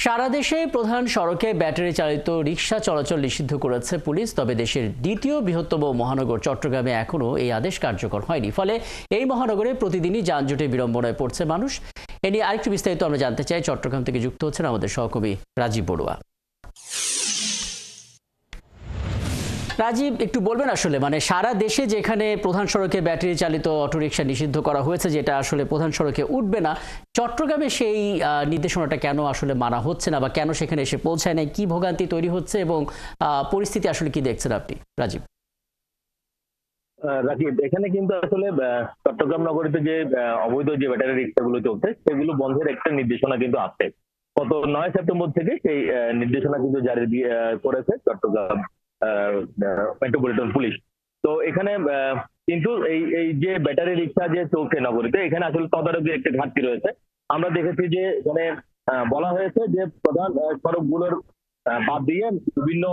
সারা দেশে প্রধান সড়কে ব্যাটারি চালিত রিকশা চলাচল নিষিদ্ধ করেছে পুলিশ। তবে দেশের দ্বিতীয় বৃহত্তম মহানগর চট্টগ্রামে এখনও এই আদেশ কার্যকর হয়নি। ফলে এই মহানগরে প্রতিদিনই যানজটে বিড়ম্বনায় পড়ছে মানুষ। এ নিয়ে আরেকটু বিস্তারিত আমরা জানতে চাই। চট্টগ্রাম থেকে যুক্ত হচ্ছেন আমাদের সহকর্মী রাজীব বড়ুয়া। রাজীব, একটু বলবেন আসলে সারা দেশে যেখানে প্রধান সড়কে ব্যাটারি চালিত অটোরিকশা নিষিদ্ধ করা হয়েছে, যেটা আসলে প্রধান সড়কে উঠবে না, চট্টগ্রামে সেই নির্দেশনাটা কেন আসলে মানা হচ্ছে না বা কেন সেখানে এসে পৌঁছায় না, কি ভোগান্তি তৈরি হচ্ছে এবং পরিস্থিতি আসলে কি দেখছেন আপনি রাজীব? রাকিব, এখানে কিন্তু আসলে চট্টগ্রাম নগরীতে যে অবৈধ যে ব্যাটারি রিক্সাগুলো চলছে সেগুলো বন্ধের একটা নির্দেশনা কিন্তু আছে। গত 9 সেপ্টেম্বর থেকে সেই নির্দেশনা কিন্তু জারি করেছে চট্টগ্রাম মেট্রোপলিটন পুলিশ। তো এখানে কিন্তু এই এই যে ব্যাটারি রিক্সা যে চলছে নগরীতে, এখানে আসলে তদারকির একটা ঘাটতি রয়েছে। আমরা দেখেছি যে এখানে বলা হয়েছে যে প্রধান সড়কগুলোর বাদ দিয়ে বিভিন্ন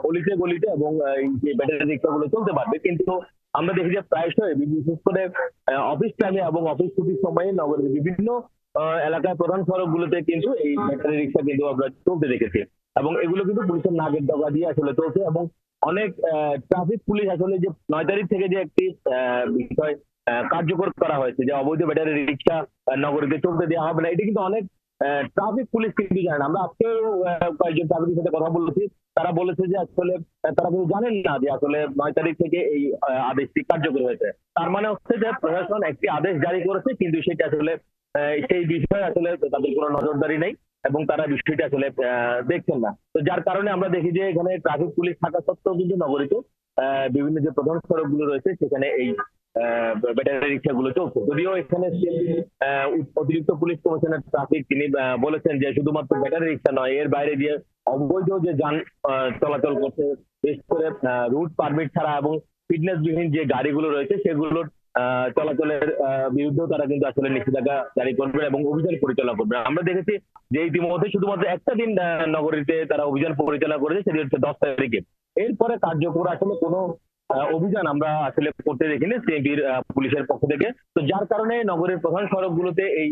অলিতে গলিতে এবং এই যে ব্যাটারি রিক্সাগুলো চলতে পারবে, কিন্তু আমরা দেখি যে প্রায়শই বিশেষ করে অফিস টাইমে এবং অফিস ছুটির সময়ে নগরের বিভিন্ন এলাকায় প্রধান সড়কগুলোতে কিন্তু এই ব্যাটারি রিক্সা কিন্তু আমরা চলতে দেখেছি এবং এগুলো কিন্তু পুলিশের নাকের ডগা দিয়ে আসলে চলছে। এবং অনেক ট্রাফিক পুলিশ আসলে যে 9 তারিখ থেকে যে একটি বিষয় কার্যকর করা হয়েছে যে অবৈধ ব্যাটারি রিক্সা নগরীতে চলতে দেওয়া হবে না, এটা কিন্তু অনেক ট্রাফিক পুলিশ কিন্তু জানেন। আমরা আজকেও কয়েকজন ট্রাফিকের সাথে কথা বলেছি, তারা বলেছে যে আসলে তারা কিন্তু জানেন না যে আসলে 9 তারিখ থেকে এই আদেশটি কার্যকর হয়েছে। তার মানে হচ্ছে যে প্রশাসন একটি আদেশ জারি করেছে, কিন্তু সেটা আসলে সেই বিষয়ে আসলে তাদের কোনো নজরদারি নেই এবং তারা বিষয়টা আসলে দেখছেন না। তো যার কারণে আমরা দেখি যে এখানে ট্রাফিক পুলিশ থাকা সত্ত্বেও কিন্তু নগরীতে বিভিন্ন যে প্রধান সড়কগুলো রয়েছে সেখানে এই ব্যাটারি রিক্সাগুলো চলছে। যদিও এখানে অতিরিক্ত পুলিশ কমিশনার ট্রাফিক তিনি বলেছেন যে শুধুমাত্র ব্যাটারি রিক্সা নয়, এর বাইরে যে অবৈধ যে যান চলাচল করছে, বিশেষ করে রুট পারমিট ছাড়া এবং ফিটনেসবিহীন যে গাড়িগুলো রয়েছে সেগুলোর চলাচলের বিরুদ্ধেও তারা কিন্তু আসলে নিষেধাজ্ঞা জারি করবে এবং অভিযান পরিচালনা করবে। আমরা দেখেছি যে ইতিমধ্যে শুধুমাত্র একটা দিন নগরীতে তারা অভিযান পরিচালনা করেছে, সেটি হচ্ছে 10 তারিখে। এরপরে কার্যকর আসলে কোনো অভিযান আমরা আসলে করতে দেখিনি সিএমপির পুলিশের পক্ষ থেকে। তো যার কারণে নগরের প্রধান সড়কগুলোতে এই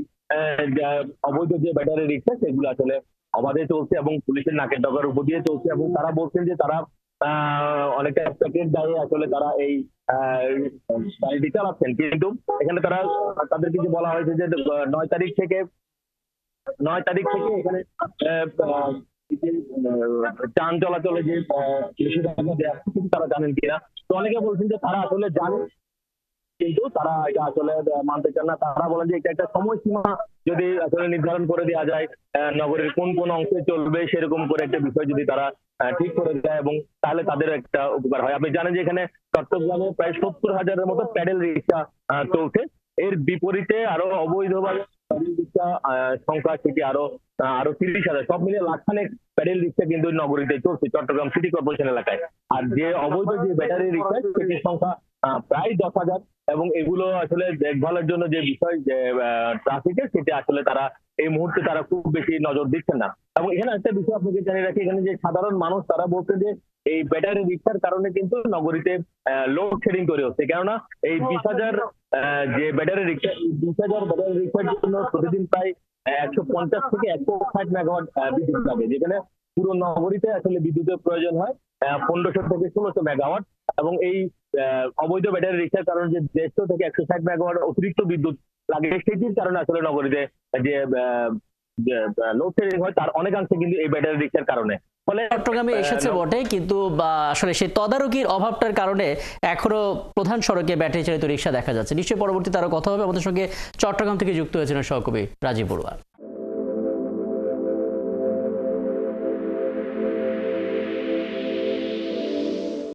অবৈধ যে ব্যাটারি রিক্সা সেগুলো আসলে অবাধে চলছে এবং পুলিশের নাকের ডগার উপর দিয়ে চলছে। এবং তারা বলছেন যে তারা অনেকটা প্যাকেট দায়ে আসলে তারা এই গাড়িটি চালাচ্ছেন, কিন্তু এখানে তারা তাদেরকে যে বলা হয়েছে যে 9 তারিখ থেকে এখানে যান চলাচলে যে নিষেধাজ্ঞা দেওয়া কিন্তু তারা জানেন কিনা। তো অনেকে বলছেন যে তারা আসলে জানে, কিন্তু তারা এটা আসলে মানতে চান না। তারা বলেন যে এটা একটা সময়সীমা যদি আসলে নির্ধারণ করে দেওয়া যায়, নগরের কোন কোন অংশে চলবে সেরকম করে একটা বিষয় যদি তারা ঠিক করে দেয় এবং তাহলে তাদের একটা উপকার হয়। আপনি জানেন যে এখানে চট্টগ্রামে প্রায় 70,000-এর মতো প্যাডেল রিক্সা চলছে। এর বিপরীতে আরো অবৈধভাবে প্যাডেল রিক্সা সংখ্যা সেটি আরো 30,000, সব মিলিয়ে লাখখানেক প্যাডেল রিক্সা কিন্তু নগরীতে চলছে চট্টগ্রাম সিটি কর্পোরেশন এলাকায়। আর যে অবৈধ যে ব্যাটারি রিক্সা সেটির সংখ্যা প্রায় 10,000 এবং এগুলো আসলে দেখভালের জন্য যে বিষয় যে ট্রাফিকের, সেটা আসলে তারা এই মুহূর্তে তারা খুব বেশি নজর দিচ্ছেন না। এবং এখানে একটা বিষয় আপনাকে জানিয়ে রাখি, এখানে যে সাধারণ মানুষ তারা বলছে যে এই ব্যাটারি রিক্সার কারণে কিন্তু নগরীতে লোডশেডিং তৈরি হচ্ছে। কেননা এই 20,000 যে ব্যাটারি রিক্সা, 20,000 ব্যাটারি রিক্সার জন্য প্রতিদিন প্রায় 150 থেকে 160 মেগাওয়াট বিদ্যুৎ লাগে, যেখানে পুরো নগরীতে আসলে বিদ্যুতের প্রয়োজন হয় 1500 থেকে 1600 মেগাওয়াট। এবং এই অবৈধ ব্যাটারি রিক্সার কারণে যে 150 থেকে 160 মেগাওয়াট অতিরিক্ত বিদ্যুৎ লাগে, সেটির কারণে আসলে নগরীতে যে লোডশেডিং হয় তার অনেকাংশে কিন্তু এই ব্যাটারি রিক্সার কারণে। ফলে চট্টগ্রামে এসেছে বটে, কিন্তু আসলে সেই তদারকির অভাবটার কারণে এখনো প্রধান সড়কে ব্যাটারি চালিত রিক্সা দেখা যাচ্ছে। নিশ্চয়ই পরবর্তীতে আরো কথা হবে। আমাদের সঙ্গে চট্টগ্রাম থেকে যুক্ত হয়েছেন সহকর্মী রাজীব বড়ুয়া।